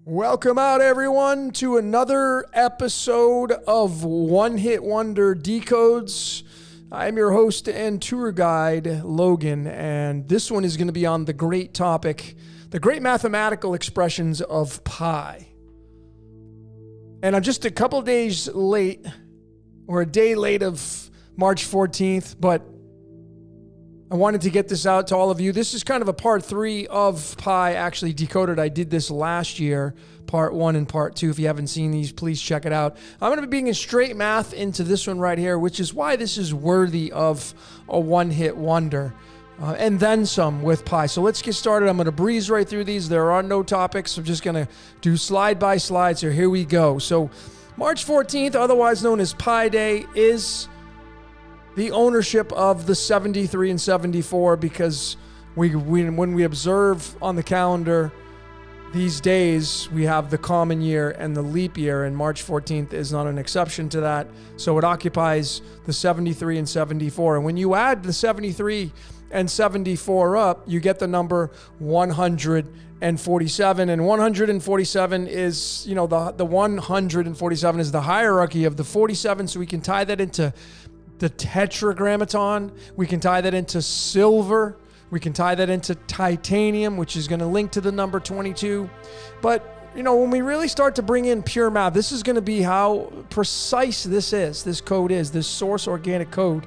Welcome out, everyone, to another episode of One Hit Wonder Decodes. I'm your host and tour guide, Logan, and this one is going to be on the great topic, the great mathematical expressions of pi. And I'm just a couple days late, or a day late of March 14th, but I wanted to get this out to all of you. This is kind of a part 3 of Pi actually decoded. I did this last year, part 1 and part 2. If you haven't seen these, please check it out. I'm going to be bringing straight math into this one right here, which is why this is worthy of a one-hit wonder. And then some with Pi. So let's get started. I'm going to breeze right through these. There are no topics. I'm just going to do slide by slide. So here we go. So March 14th, otherwise known as Pi Day, is the ownership of the 73 and 74, because when we observe on the calendar these days, we have the common year and the leap year, and March 14th is not an exception to that. So it occupies the 73 and 74. And when you add the 73 and 74 up, you get the number 147. And 147 is, the 147 is the hierarchy of the 47. So we can tie that into the tetragrammaton. We can tie that into silver. We can tie that into titanium, which is going to link to the number 22. But, when we really start to bring in pure math, this is going to be how precise this code is, this source organic code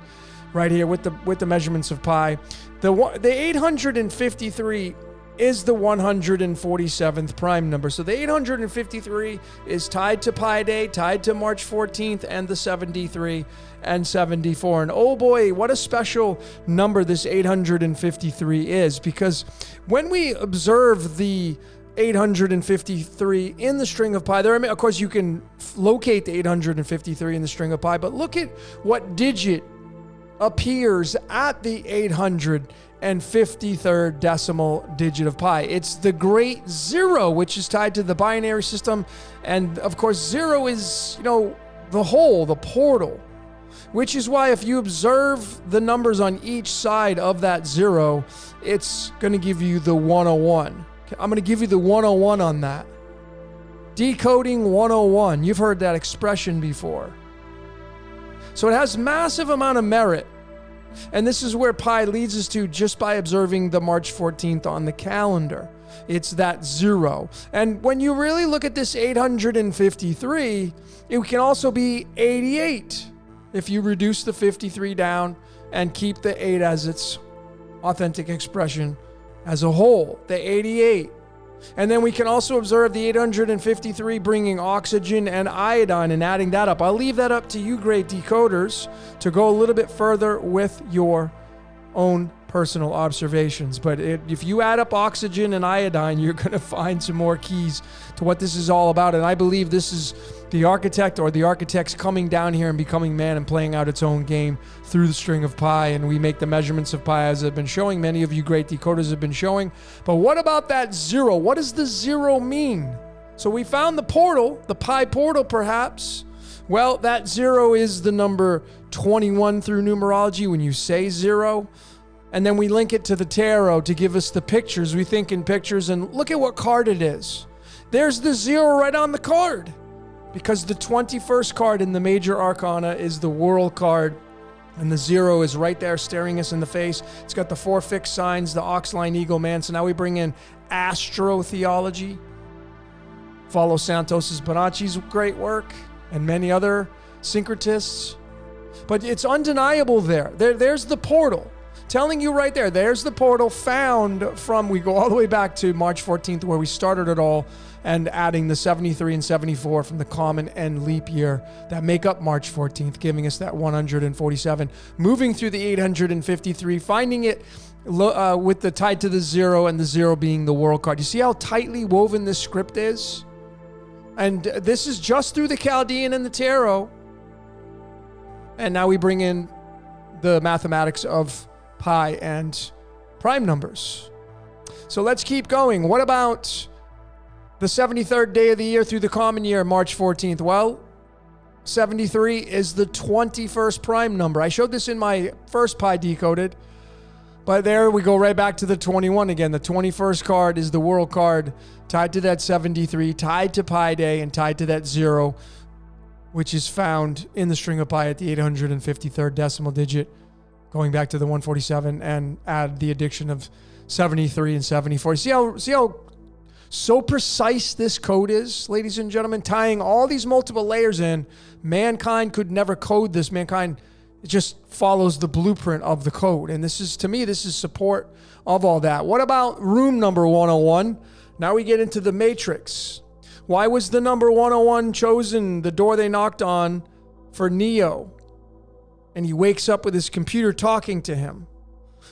right here with the measurements of pi. The 853 is the 147th prime number. So the 853 is tied to Pi Day, tied to March 14th, and the 73 and 74. And oh boy, what a special number this 853 is, because when we observe the 853 in the string of pi, of course you can locate the 853 in the string of pi, but look at what digit appears at the 853rd decimal digit of pi. It's the great zero, which is tied to the binary system. And of course, zero is, the hole, the portal, which is why if you observe the numbers on each side of that zero, it's going to give you the 101. I'm going to give you the 101 on that. Decoding 101. You've heard that expression before. So it has massive amount of merit. And this is where pi leads us to just by observing the March 14th on the calendar. It's that zero. And when you really look at this 853, it can also be 88 if you reduce the 53 down and keep the 8 as its authentic expression as a whole, the 88. And then we can also observe the 853 bringing oxygen and iodine and adding that up. I'll leave that up to you great decoders to go a little bit further with your own personal observations. But if you add up oxygen and iodine, you're going to find some more keys to what this is all about. And I believe this is the architect or the architects coming down here and becoming man and playing out its own game through the string of pi. And we make the measurements of pi as I've been showing. Many of you great decoders have been showing. But what about that zero? What does the zero mean? So we found the portal, the pi portal perhaps. Well, that zero is the number 21 through numerology when you say zero. And then we link it to the tarot to give us the pictures. We think in pictures, and look at what card it is. There's the zero right on the card, because the 21st card in the major arcana is the world card, and the zero is right there staring us in the face. It's got the 4 fixed signs, the ox, lion, eagle, man. So now we bring in astrotheology. Follow Santos's Bonacci's great work and many other syncretists. But it's undeniable there's the portal. Telling you right there, there's the portal found from, we go all the way back to March 14th where we started it all, and adding the 73 and 74 from the common and leap year that make up March 14th, giving us that 147. Moving through the 853, finding it with the tied to the zero, and the zero being the world card. You see how tightly woven this script is? And this is just through the Chaldean and the tarot. And now we bring in the mathematics of pi and prime numbers. So let's keep going. What about the 73rd day of the year through the common year, March 14th? Well, 73 is the 21st prime number. I showed this in my first Pi Decoded. But there we go right back to the 21 again. The 21st card is the world card tied to that 73, tied to Pi Day, and tied to that 0, which is found in the string of pi at the 853rd decimal digit, going back to the 147, and add the addition of 73 and 74. See how so precise this code is, ladies and gentlemen, tying all these multiple layers in. Mankind could never code this. Mankind just follows the blueprint of the code. And this is, to me, this is support of all that. What about room number 101? Now we get into the matrix. Why was the number 101 chosen, the door they knocked on, for Neo? And he wakes up with his computer talking to him.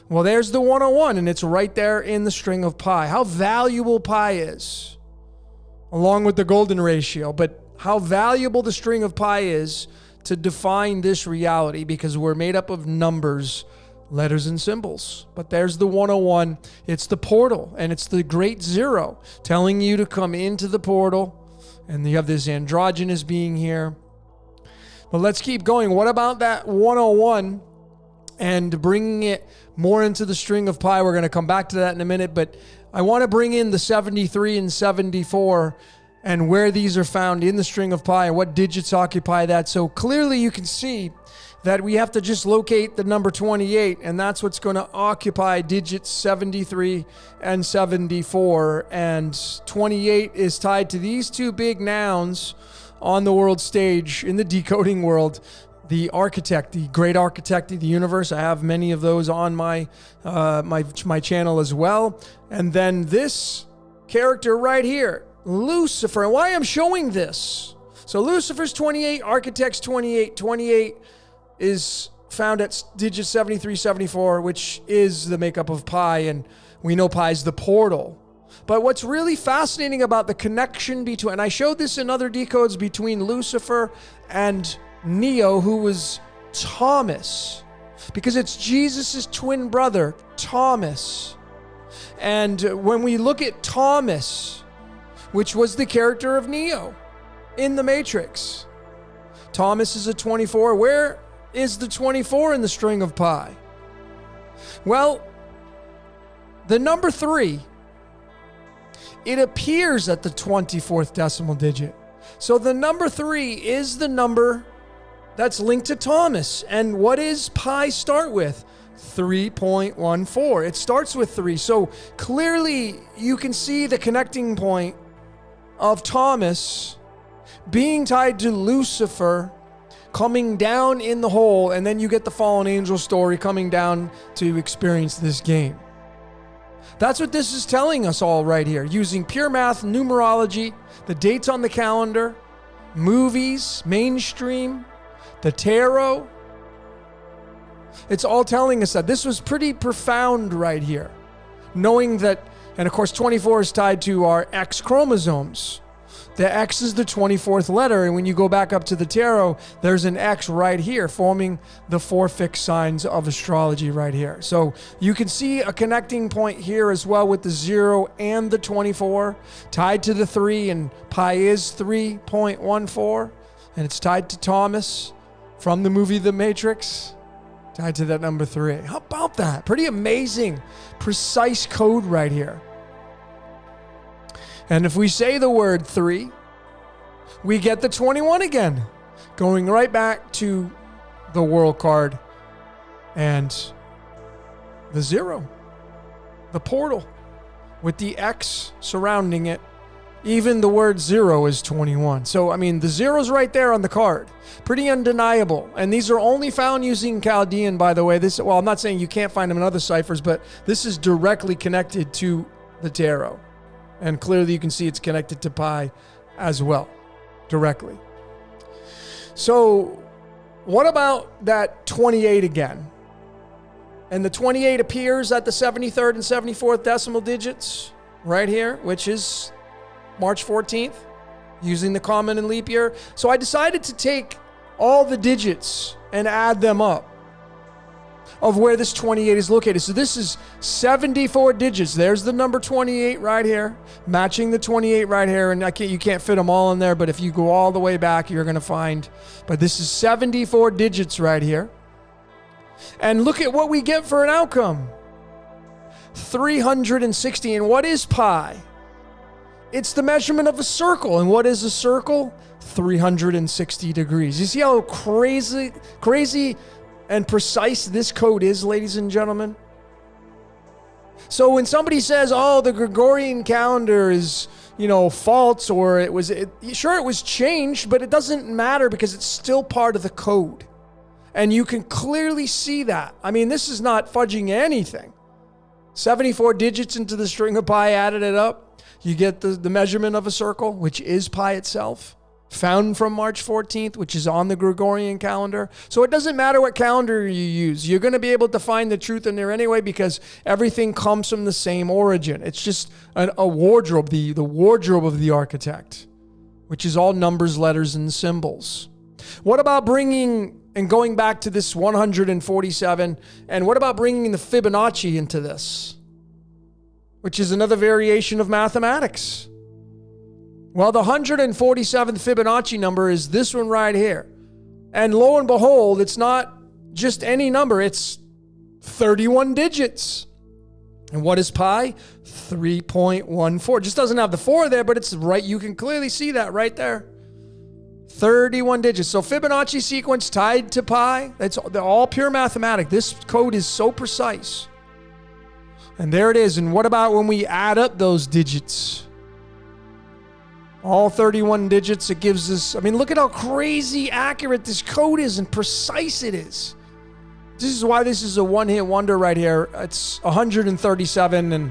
Well, there's the 101, and it's right there in the string of pi. How valuable pi is, along with the golden ratio, but how valuable the string of pi is to define this reality, because we're made up of numbers, letters, and symbols. But there's the 101. It's the portal, and it's the great zero telling you to come into the portal, and you have this androgynous being here. But let's keep going. What about that 101 and bringing it more into the string of pi? We're going to come back to that in a minute, but I want to bring in the 73 and 74 and where these are found in the string of pi and what digits occupy that. So clearly you can see that we have to just locate the number 28, and that's what's going to occupy digits 73 and 74. And 28 is tied to these two big nouns on the world stage in the decoding world. The architect, the great architect of the universe. I have many of those on my channel as well. And then this character right here, Lucifer. And why I'm showing this. So Lucifer's 28, architect's 28. 28 is found at digit 73, 74, which is the makeup of pi. And we know pi is the portal. But what's really fascinating about the connection between, and I showed this in other decodes, between Lucifer and Neo, who was Thomas, because it's Jesus's twin brother, Thomas. And when we look at Thomas, which was the character of Neo in the Matrix, Thomas is a 24. Where is the 24 in the string of pi? Well, the number 3, it appears at the 24th decimal digit. So the number 3 is the number that's linked to Thomas. And what does pi start with? 3.14. It starts with 3. So clearly you can see the connecting point of Thomas being tied to Lucifer, coming down in the hole, and then you get the fallen angel story coming down to experience this game. That's what this is telling us all right here, using pure math, numerology, the dates on the calendar, movies, mainstream, the tarot. It's all telling us that this was pretty profound right here. Knowing that, and of course 24 is tied to our X chromosomes. The X is the 24th letter, and when you go back up to the tarot, there's an X right here forming the 4 fixed signs of astrology right here. So you can see a connecting point here as well with the 0 and the 24, tied to the 3, and pi is 3.14, and it's tied to Thomas from the movie The Matrix, tied to that number 3. How about that? Pretty amazing, precise code right here. And if we say the word 3, we get the 21 again, going right back to the world card and the 0, the portal with the X surrounding it. Even the word 0 is 21. So, I mean, the 0's right there on the card. Pretty undeniable. And these are only found using Chaldean, by the way. Well, I'm not saying you can't find them in other ciphers, but this is directly connected to the tarot. And clearly you can see it's connected to pi as well, directly. So what about that 28 again? And the 28 appears at the 73rd and 74th decimal digits right here, which is March 14th, using the common and leap year. So I decided to take all the digits and add them up of where this 28 is located. So this is 74 digits. There's the number 28 right here, matching the 28 right here. And you can't fit them all in there, but if you go all the way back, you're going to find, but this is 74 digits right here. And look at what we get for an outcome. 360. And what is pi? It's the measurement of a circle. And what is a circle? 360 degrees. You see how crazy and precise this code is, ladies and gentlemen? So when somebody says, oh, the Gregorian calendar is, false, or it was changed, but it doesn't matter because it's still part of the code. And you can clearly see that. I mean, this is not fudging anything. 74 digits into the string of pi, added it up. You get the measurement of a circle, which is pi itself, found from March 14th, which is on the Gregorian calendar. So it doesn't matter what calendar you use. You're going to be able to find the truth in there anyway, because everything comes from the same origin. It's just a wardrobe, the wardrobe of the architect, which is all numbers, letters, and symbols. What about bringing and going back to this 147? And what about bringing the Fibonacci into this, which is another variation of mathematics? Well, the 147th Fibonacci number is this one right here. And lo and behold, it's not just any number. It's 31 digits. And what is pi? 3.14. Just doesn't have the 4 there, but it's right. You can clearly see that right there. 31 digits. So Fibonacci sequence tied to pi. They're all pure mathematics. This code is so precise. And there it is. And what about when we add up those digits? All 31 digits, it gives us, look at how crazy accurate this code is and precise it is. This is why this is a one-hit wonder right here. It's 137, and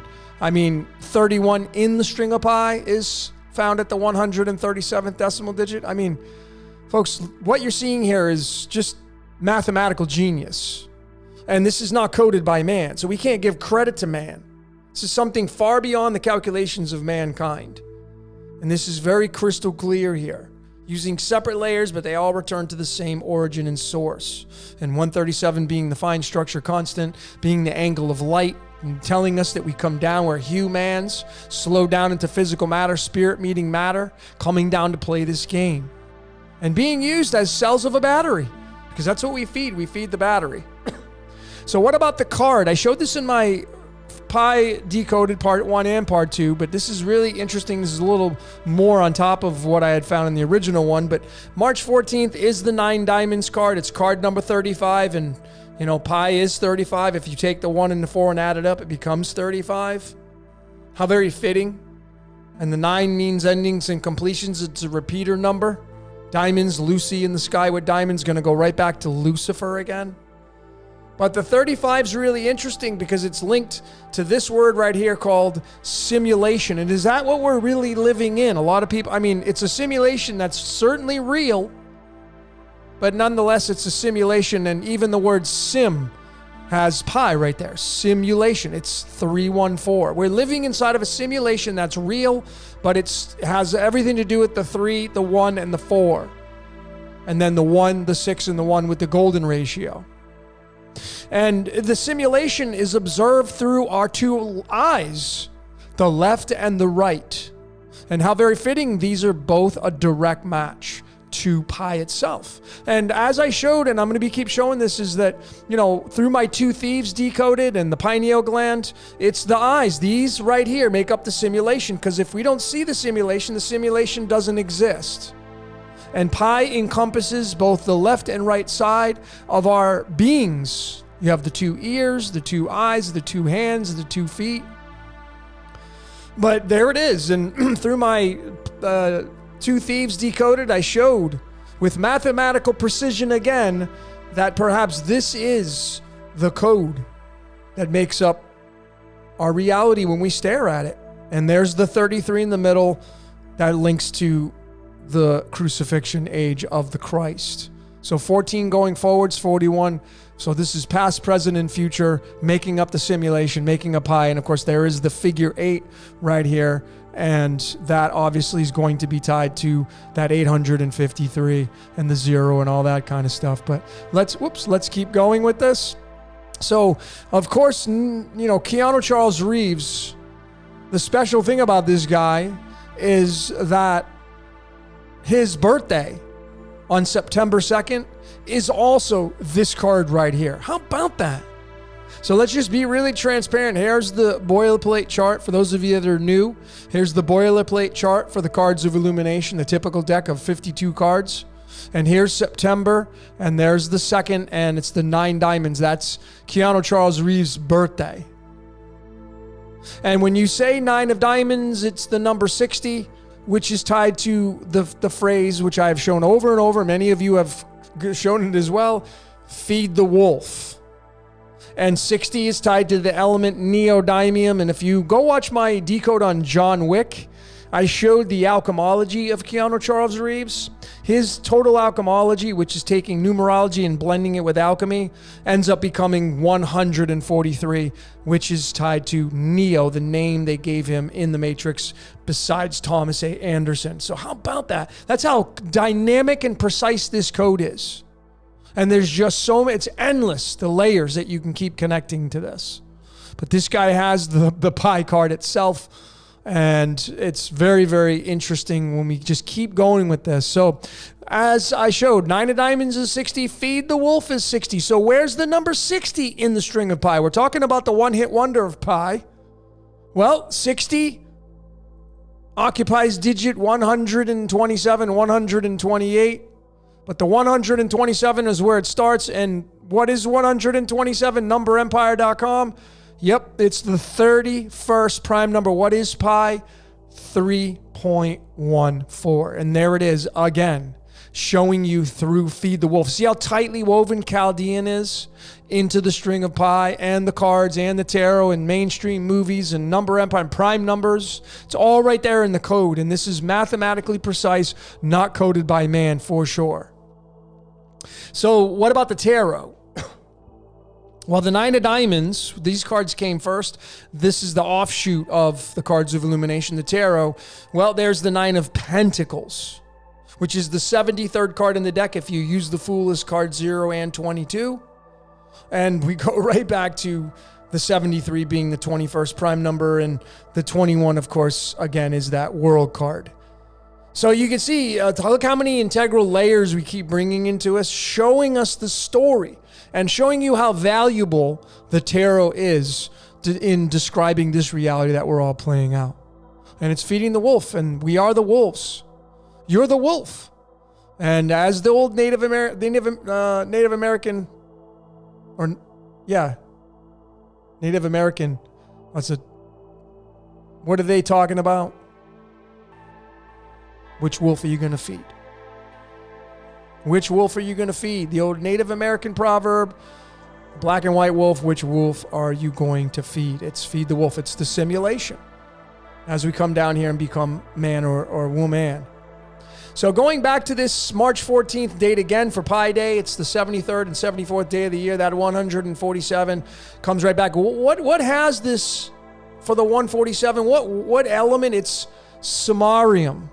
31 in the string of pi is found at the 137th decimal digit. Folks, what you're seeing here is just mathematical genius. And this is not coded by man, so we can't give credit to man. This is something far beyond the calculations of mankind. And this is very crystal clear here, using separate layers, but they all return to the same origin and source. And 137 being the fine structure constant, being the angle of light, and telling us that we come down where humans slow down into physical matter, spirit meeting matter, coming down to play this game. And being used as cells of a battery, because that's what we feed. We feed the battery. So what about the card? I showed this in my Pi Decoded Part 1 and Part 2, but this is really interesting. This is a little more on top of what I had found in the original one. But March 14th is the 9 diamonds card. It's card number 35, and pi is 35. If you take the 1 and the 4 and add it up, it becomes 35. How very fitting. And the 9 means endings and completions. It's a repeater number. Diamonds, Lucy in the sky with diamonds, going to go right back to Lucifer again. But the 35 is really interesting because it's linked to this word right here called simulation. And is that what we're really living in? A lot of people, it's a simulation that's certainly real, but nonetheless, it's a simulation. And even the word sim has pi right there. Simulation. It's 314. We're living inside of a simulation that's real, but it has everything to do with the 3, the 1, and the 4. And then the 1, the 6, and the 1 with the golden ratio. And the simulation is observed through our 2 eyes, the left and the right. And how very fitting, these are both a direct match to pi itself. And as I showed, and I'm going to keep showing this, is that, through my 2 thieves decoded and the pineal gland, it's the eyes. These right here make up the simulation, because if we don't see the simulation doesn't exist. And pi encompasses both the left and right side of our beings. You have the 2 ears, the 2 eyes, the 2 hands, the 2 feet. But there it is. And through my 2 thieves decoded, I showed with mathematical precision again that perhaps this is the code that makes up our reality when we stare at it. And there's the 33 in the middle that links to the crucifixion age of the Christ. So 14 going forwards, 41. So this is past, present, and future, making up the simulation, making a pi. And of course, there is the figure 8 right here. And that obviously is going to be tied to that 853 and the 0 and all that kind of stuff. But let's keep going with this. So, of course, Keanu Charles Reeves, the special thing about this guy is that his birthday on September 2nd is also this card right here. How about that? So let's just be really transparent. Here's the boilerplate chart for those of you that are new. Here's the boilerplate chart for the Cards of Illumination, the typical deck of 52 cards. And here's September, and there's the second, and it's the 9 diamonds. That's Keanu Charles Reeves' birthday. And when you say 9 of diamonds, it's the number 60, which is tied to the phrase, which I have shown over and over. Many of you have shown it as well. Feed the wolf. And 60 is tied to the element neodymium. And if you go watch my decode on John Wick, I showed the alchemology of Keanu Charles Reeves. His total alchemology, which is taking numerology and blending it with alchemy, ends up becoming 143, which is tied to Neo, the name they gave him in the Matrix, besides Thomas A. Anderson. So how about that? That's how dynamic and precise this code is. And there's just so many, it's endless, the layers that you can keep connecting to this. But this guy has the pie card itself, and it's very, very interesting when we just keep going with this. So as I showed, 9 of diamonds is 60, feed the wolf is 60. So where's the number 60 in the string of pi? We're talking about the one-hit wonder of pi. Well, 60 occupies digit 127, 128. But the 127 is where it starts. And what is 127? NumberEmpire.com. Yep, it's the 31st prime number. What is pi? 3.14. And there it is again, showing you through Feed the Wolf. See how tightly woven Chaldean is into the string of pi and the cards and the tarot and mainstream movies and Number Empire and prime numbers. It's all right there in the code. And this is mathematically precise, not coded by man for sure. So what about the tarot? Well, the 9 of diamonds, these cards came first. This is the offshoot of the Cards of Illumination, the tarot. Well, there's the 9 of pentacles, which is the 73rd card in the deck if you use the Fool as card 0 and 22. And we go right back to the 73 being the 21st prime number, and the 21, of course, again, is that world card. So you can see, look how many integral layers we keep bringing into us, showing us the story and showing you how valuable the tarot is in describing this reality that we're all playing out. And it's feeding the wolf, and we are the wolves. You're the wolf. And as the old Native American, what are they talking about? Which wolf are you going to feed? Which wolf are you going to feed? The old Native American proverb, black and white wolf, which wolf are you going to feed? It's feed the wolf. It's the simulation as we come down here and become man or woman. So going back to this March 14th date again for Pi Day, it's the 73rd and 74th day of the year. That 147 comes right back. What has this for the 147? What element? It's samarium.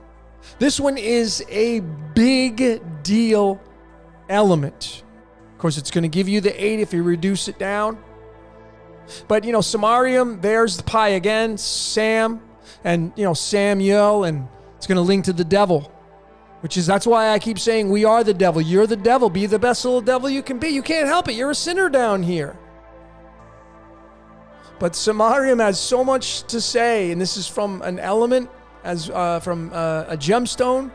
This one is a big deal element. Of course, it's going to give you the 8 if you reduce it down. But, samarium, there's the pi again, Sam, and, Samuel, and it's going to link to the devil, that's why I keep saying we are the devil. You're the devil. Be the best little devil you can be. You can't help it. You're a sinner down here. But samarium has so much to say, and this is from an element, from a gemstone.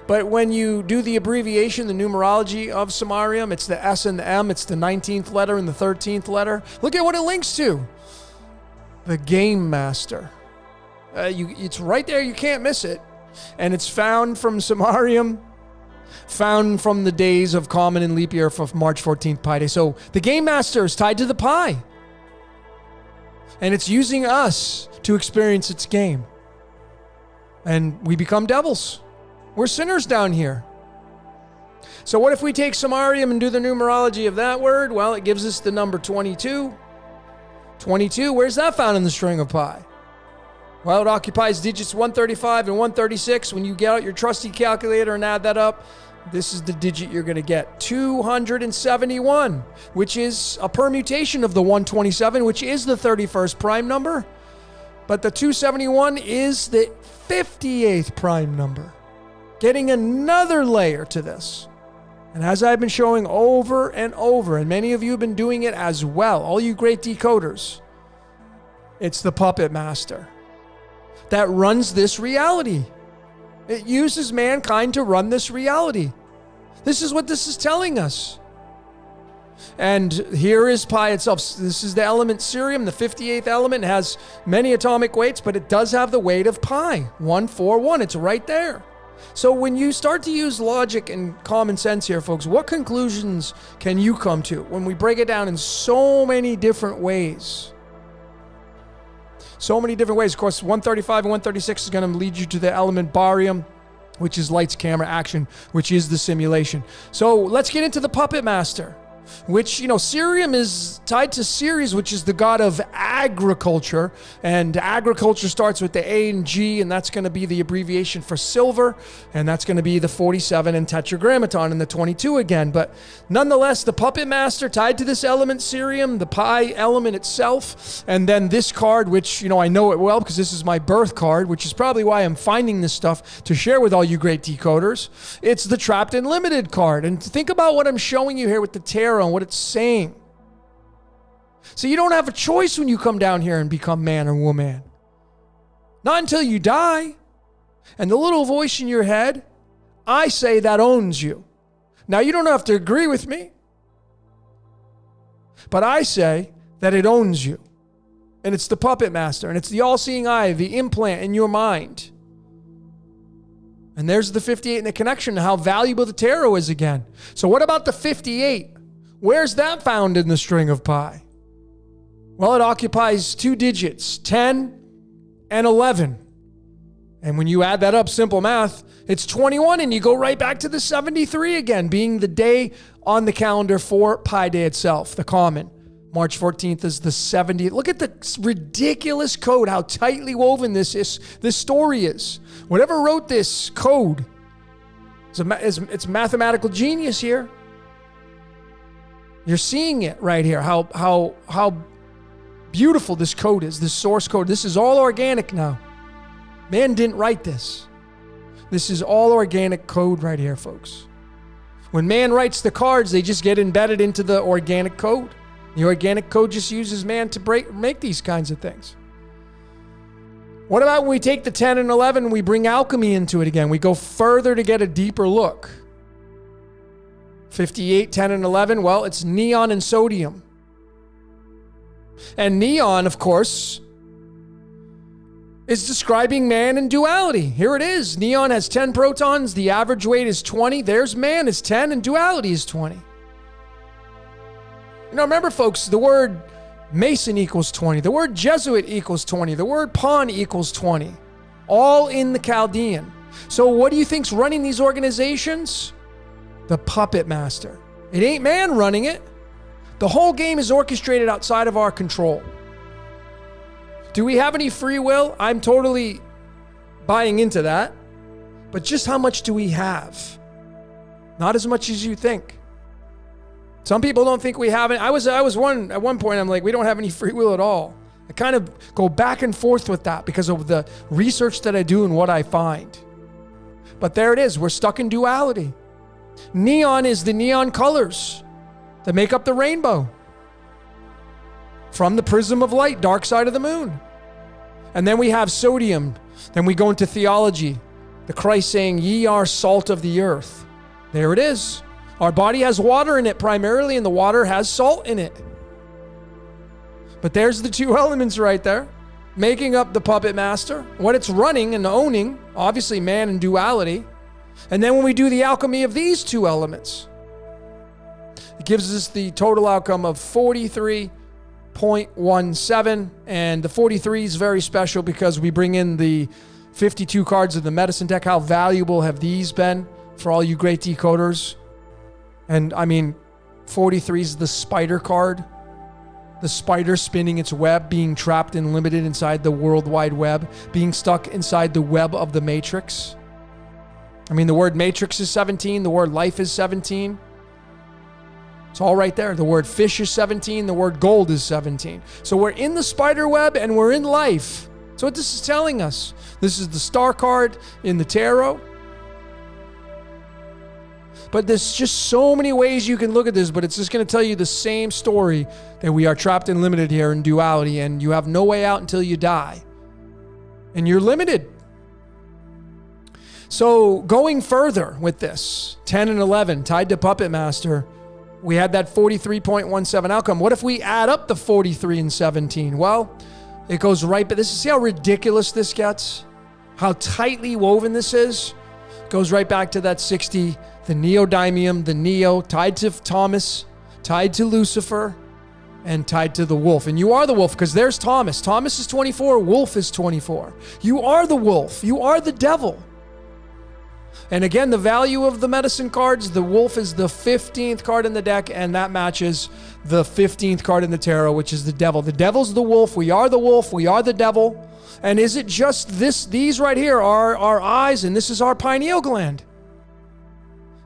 But when you do the abbreviation, the numerology of samarium, it's the S and the M, it's the 19th letter and the 13th letter. Look at what it links to. The Game Master. It's right there, you can't miss it. And it's found from samarium, found from the days of common and leap year for March 14th Pi Day. So the Game Master is tied to the pi. And it's using us to experience its game. And we become devils. We're sinners down here. So what if we take samarium and do the numerology of that word? Well, it gives us the number 22. 22, where's that found in the string of pi? Well, it occupies digits 135 and 136. When you get out your trusty calculator and add that up, this is the digit you're going to get. 271, which is a permutation of the 127, which is the 31st prime number. But the 271 is the 58th prime number. Getting another layer to this. And as I've been showing over and over, and many of you have been doing it as well, all you great decoders, it's the puppet master that runs this reality. It uses mankind to run this reality. This is what this is telling us. And here is pi itself. This is the element cerium. The 58th element has many atomic weights, but it does have the weight of pi, 141. It's right there. So when you start to use logic and common sense here, folks, what conclusions can you come to when we break it down in so many different ways? So many different ways. Of course, 135 and 136 is going to lead you to the element barium, which is lights, camera, action, which is the simulation. So let's get into the puppet master, which, cerium is tied to Ceres, which is the god of agriculture. And agriculture starts with the A and G, and that's going to be the abbreviation for silver. And that's going to be the 47 and tetragrammaton and the 22 again. But nonetheless, the puppet master tied to this element cerium, the pi element itself, and then this card, which, I know it well because this is my birth card, which is probably why I'm finding this stuff to share with all you great decoders. It's the trapped and limited card. And think about what I'm showing you here with the tarot and what it's saying. So you don't have a choice when you come down here and become man or woman. Not until you die. And the little voice in your head, I say that owns you. Now you don't have to agree with me, but I say that it owns you. And it's the puppet master, and it's the all-seeing eye, the implant in your mind. And there's the 58 and the connection to how valuable the tarot is again. So what about the 58? Where's that found in the string of pi? Well, it occupies 2 digits, 10 and 11. And when you add that up, simple math, it's 21, and you go right back to the 73 again, being the day on the calendar for Pi Day itself, the common. March 14th is the 70th. Look at the ridiculous code, how tightly woven this story is. Whoever wrote this code, it's mathematical genius here. You're seeing it right here, how beautiful this code is, this source code. This is all organic now. Man didn't write this. This is all organic code right here, folks. When man writes the cards, they just get embedded into the organic code. The organic code just uses man to make these kinds of things. What about when we take the 10 and 11 and we bring alchemy into it again? We go further to get a deeper look. 58, 10, and 11, well, it's neon and sodium. And neon, of course, is describing man and duality. Here it is. Neon has 10 protons. The average weight is 20. There's man is 10 and duality is 20. Remember, folks, the word Mason equals 20. The word Jesuit equals 20. The word pawn equals 20. All in the Chaldean. So what do you think's running these organizations? The puppet master. It ain't man running it. The whole game is orchestrated outside of our control. Do we have any free will? I'm totally buying into that. But just how much do we have? Not as much as you think. Some people don't think we have it. I was at one point, I'm like, we don't have any free will at all. I kind of go back and forth with that because of the research that I do and what I find. But there it is. We're stuck in duality. Neon is the neon colors that make up the rainbow. From the prism of light, dark side of the moon. And then we have sodium. Then we go into theology. The Christ saying, ye are salt of the earth. There it is. Our body has water in it primarily, and the water has salt in it. But there's the 2 elements right there, making up the puppet master. What it's running and owning, obviously man and duality. And then when we do the alchemy of these 2 elements, it gives us the total outcome of 43.17. And the 43 is very special because we bring in the 52 cards of the medicine deck. How valuable have these been for all you great decoders? And I mean, 43 is the spider card. The spider spinning its web, being trapped and limited inside the World Wide Web, being stuck inside the web of the matrix. I mean, the word matrix is 17. The word life is 17. It's all right there. The word fish is 17. The word gold is 17. So we're in the spider web and we're in life. So what this is telling us, this is the star card in the tarot. But there's just so many ways you can look at this, but it's just going to tell you the same story, that we are trapped and limited here in duality, and you have no way out until you die. And you're limited. So going further with this, 10 and 11 tied to Puppet Master, we had that 43.17 outcome. What if we add up the 43 and 17? Well, it goes right, but see how ridiculous this gets? How tightly woven this is? It goes right back to that 60, the neodymium, the neo, tied to Thomas, tied to Lucifer, and tied to the wolf. And you are the wolf, because there's Thomas. Thomas is 24, wolf is 24. You are the wolf. You are the devil. And again, the value of the medicine cards, the wolf is the 15th card in the deck, and that matches the 15th card in the tarot, which is the devil. The devil's the wolf. We are the wolf. We are the devil. And is it just this? These right here are our eyes, and this is our pineal gland.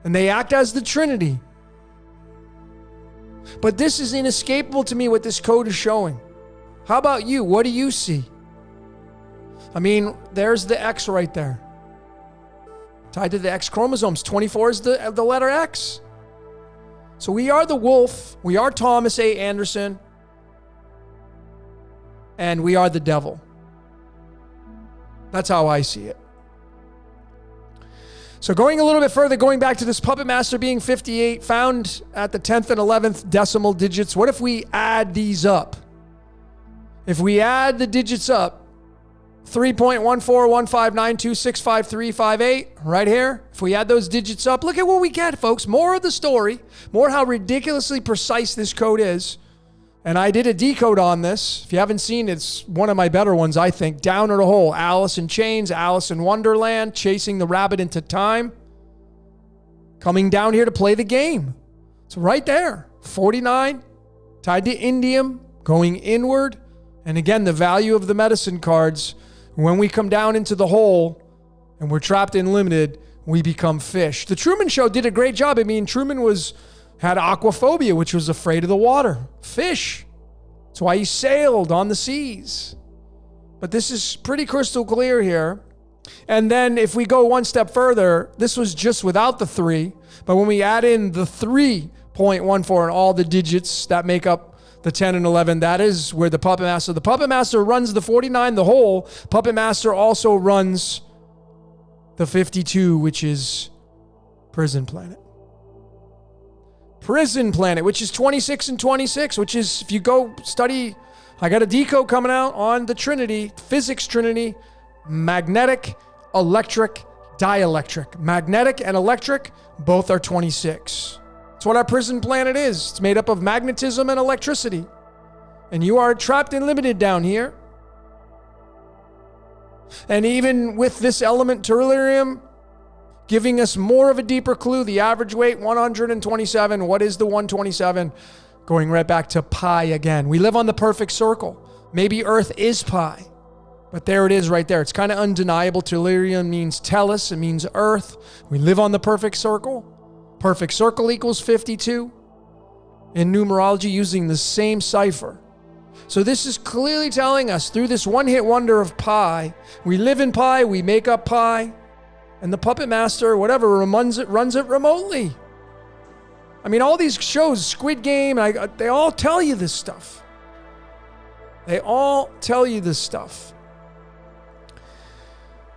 And they act as the Trinity. But this is inescapable to me, what this code is showing. How about you? What do you see? I mean, there's the X right there. Tied to the X chromosomes. 24 is the letter X. So we are the wolf. We are Thomas A. Anderson. And we are the devil. That's how I see it. So going a little bit further, going back to this Puppet Master being 58, found at the 10th and 11th decimal digits. What if we add these up? If we add the digits up, 3.14159265358 right here. If we add those digits up, look at what we get, folks. More of the story, more how ridiculously precise this code is. And I did a decode on this. If you haven't seen it, it's one of my better ones, I think. Down in a hole, Alice in Chains, Alice in Wonderland, chasing the rabbit into time. Coming down here to play the game. It's right there. 49, tied to indium, going inward. And again, the value of the medicine cards. When we come down into the hole and we're trapped and limited, we become fish. The Truman Show did a great job. I mean, Truman had aquaphobia, which was afraid of the water. Fish. That's why he sailed on the seas. But this is pretty crystal clear here. And then if we go one step further, this was just without the 3. But when we add in the 3.14 and all the digits that make up the 10 and 11, that is where the Puppet Master runs the 49, the whole. Puppet Master also runs the 52, which is Prison Planet. Prison Planet, which is 26 and 26, which is, if you go study, I got a decode coming out on the Trinity, physics Trinity, magnetic, electric, dielectric. Magnetic and electric, both are 26. That's what our prison planet is. It's made up of magnetism and electricity. And you are trapped and limited down here. And even with this element tellurium giving us more of a deeper clue, the average weight, 127. What is the 127? Going right back to pi again. We live on the perfect circle. Maybe Earth is pi. But there it is right there. It's kind of undeniable. Tellurium means tellus. It means Earth. We live on the perfect circle. Perfect circle equals 52 in numerology using the same cipher. So this is clearly telling us through this one-hit wonder of pi, we live in pi, we make up pi, and the Puppet Master, whatever, runs it remotely. I mean, all these shows, Squid Game, they all tell you this stuff. They all tell you this stuff.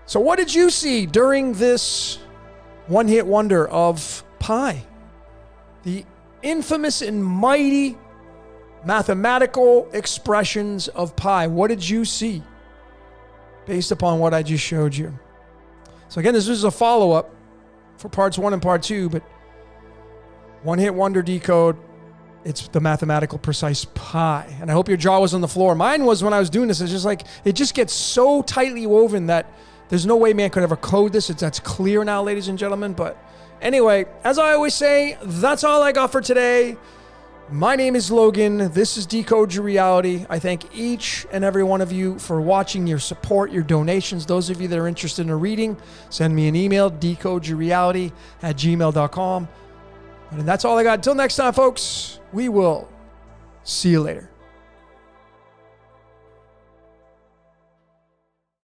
So what did you see during this one-hit wonder of pi? The infamous and mighty mathematical expressions of pi. What did you see based upon what I just showed you? So again, this is a follow-up for parts 1 and part 2, but one-hit wonder decode, it's the mathematical precise pi. And I hope your jaw was on the floor. Mine was when I was doing this. It's just like, it just gets so tightly woven that there's no way man could ever code this. That's clear now, ladies and gentlemen. But anyway, as I always say, that's all I got for today. My name is Logan. This is Decode Your Reality. I thank each and every one of you for watching, your support, your donations. Those of you that are interested in a reading, send me an email, decodeyourreality@gmail.com. And that's all I got. Until next time, folks, we will see you later.